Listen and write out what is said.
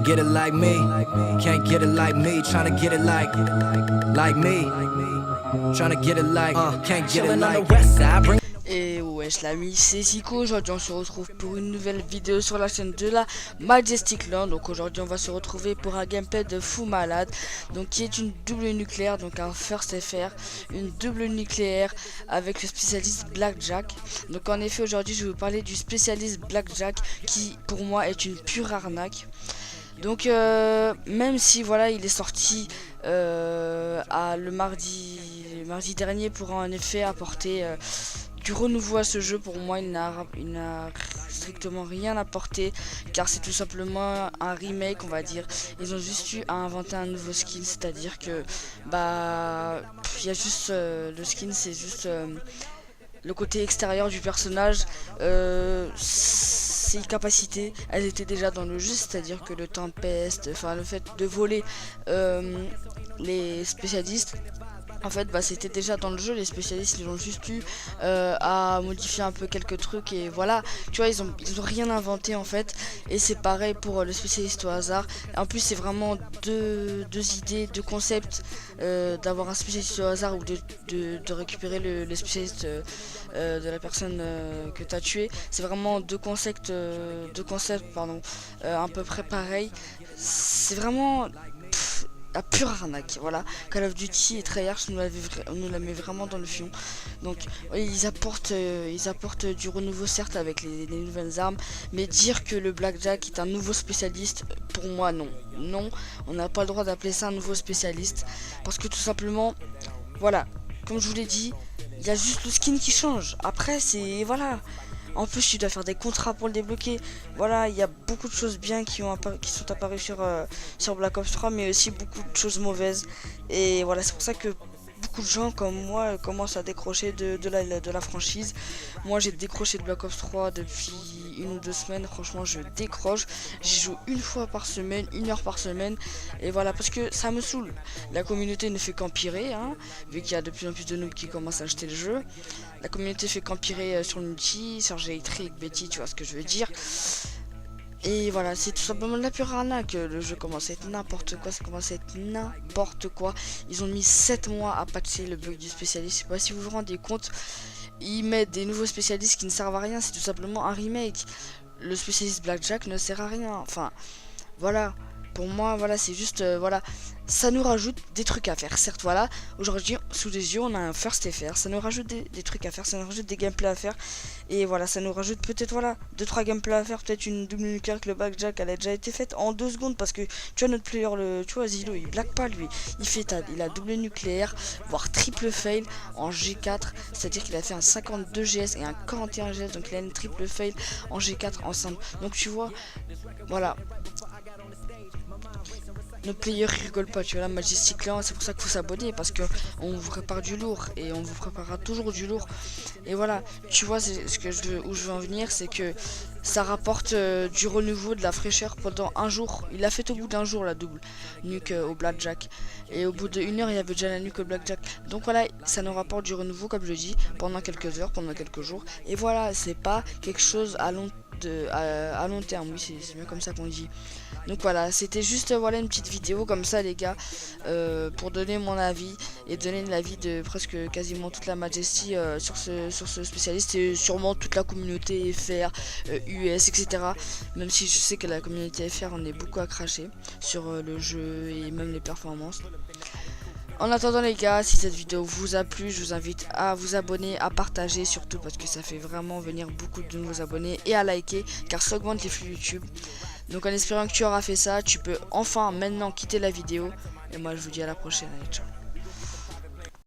get it like me, can't get it like me, tryna get it like me, tryna get it like, can't get it like west side. Et wesh l'ami, c'est Zico. Aujourd'hui on se retrouve pour une nouvelle vidéo sur la chaîne de la Majestic Land. Donc aujourd'hui on va se retrouver pour un gameplay de fou malade, donc qui est une double nucléaire, donc un first FR, une double nucléaire avec le spécialiste Blackjack. Donc en effet aujourd'hui je vais vous parler du spécialiste Blackjack qui pour moi est une pure arnaque. Donc même si voilà il est sorti le mardi dernier pour en effet apporter du renouveau à ce jeu, pour moi il n'a strictement rien apporté, car c'est tout simplement un remake, on va dire. Ils ont juste eu à inventer un nouveau skin, c'est à dire que il y a juste le skin, c'est juste le côté extérieur du personnage. Ses capacités elles étaient déjà dans le jeu, c'est à dire que le tempeste, enfin le fait de voler les spécialistes, en fait c'était déjà dans le jeu. Les spécialistes ils ont juste eu à modifier un peu quelques trucs, et voilà, tu vois, ils ont rien inventé en fait. Et c'est pareil pour le spécialiste au hasard. En plus c'est vraiment deux idées, deux concepts, d'avoir un spécialiste au hasard ou de récupérer le spécialiste de la personne que tu as tué. C'est vraiment deux concepts à peu près pareil. C'est vraiment la pure arnaque, voilà. Call of Duty et Treyarch nous la met vraiment dans le fion. Donc oui, ils apportent du renouveau certes avec les nouvelles armes, mais dire que le Blackjack est un nouveau spécialiste, pour moi non, on n'a pas le droit d'appeler ça un nouveau spécialiste, parce que tout simplement, voilà, comme je vous l'ai dit, il y a juste le skin qui change. Après c'est voilà. En plus tu dois faire des contrats pour le débloquer. Voilà, il y a beaucoup de choses bien qui sont apparues sur Black Ops 3, mais aussi beaucoup de choses mauvaises. Et voilà, c'est pour ça que beaucoup de gens comme moi commencent à décrocher de la franchise. Moi j'ai décroché de Black Ops 3 depuis 1 ou 2 semaines. Franchement je décroche, j'y joue une fois par semaine, 1 heure par semaine, et voilà, parce que ça me saoule. La communauté ne fait qu'empirer, hein, vu qu'il y a de plus en plus de noobs qui commencent à acheter le jeu. La communauté fait qu'empirer sur le multi, sur G-Trick, Betty, tu vois ce que je veux dire. Et voilà, c'est tout simplement de la pure arnaque. Le jeu commence à être n'importe quoi, ça commence à être n'importe quoi. Ils ont mis 7 mois à patcher le bug du spécialiste. Je sais pas si vous vous rendez compte, ils mettent des nouveaux spécialistes qui ne servent à rien, c'est tout simplement un remake. Le spécialiste Blackjack ne sert à rien, enfin voilà. Pour moi, voilà, c'est juste, voilà, ça nous rajoute des trucs à faire. Certes, voilà, aujourd'hui, sous les yeux, on a un first FR, ça nous rajoute des trucs à faire, ça nous rajoute des gameplays à faire. Et voilà, ça nous rajoute peut-être, voilà, 2-3 gameplays à faire, peut-être une double nucléaire que le Blackjack, elle a déjà été faite en 2 secondes, parce que, tu vois, notre player, tu vois, Zilo, il blague pas, lui. Il a double nucléaire, voire triple fail en G4, c'est-à-dire qu'il a fait un 52 GS et un 41 GS, donc il a une triple fail en G4 ensemble. Donc, tu vois, voilà. Nos players rigolent pas, tu vois, la Majestic Land, c'est pour ça qu'il faut s'abonner, parce que on vous prépare du lourd et on vous préparera toujours du lourd. Et voilà, tu vois, c'est où je veux en venir, c'est que ça rapporte du renouveau, de la fraîcheur pendant un jour. Il l'a fait au bout d'un jour, la double nuke au Blackjack, et au bout d'1 heure il y avait déjà la nuke au Blackjack. Donc voilà, ça nous rapporte du renouveau, comme je dis, pendant quelques heures, pendant quelques jours. Et voilà, c'est pas quelque chose à long terme, oui, c'est mieux comme ça qu'on dit. Donc voilà, c'était juste voilà une petite vidéo comme ça les gars, pour donner mon avis et donner l'avis de presque quasiment toute la Majesty sur ce spécialiste, et sûrement toute la communauté FR, US, etc. Même si je sais que la communauté FR en est beaucoup à cracher sur le jeu et même les performances. En attendant les gars, si cette vidéo vous a plu, je vous invite à vous abonner, à partager surtout, parce que ça fait vraiment venir beaucoup de nouveaux abonnés, et à liker car ça augmente les flux YouTube. Donc en espérant que tu auras fait ça, tu peux enfin maintenant quitter la vidéo, et moi je vous dis à la prochaine, allez, ciao.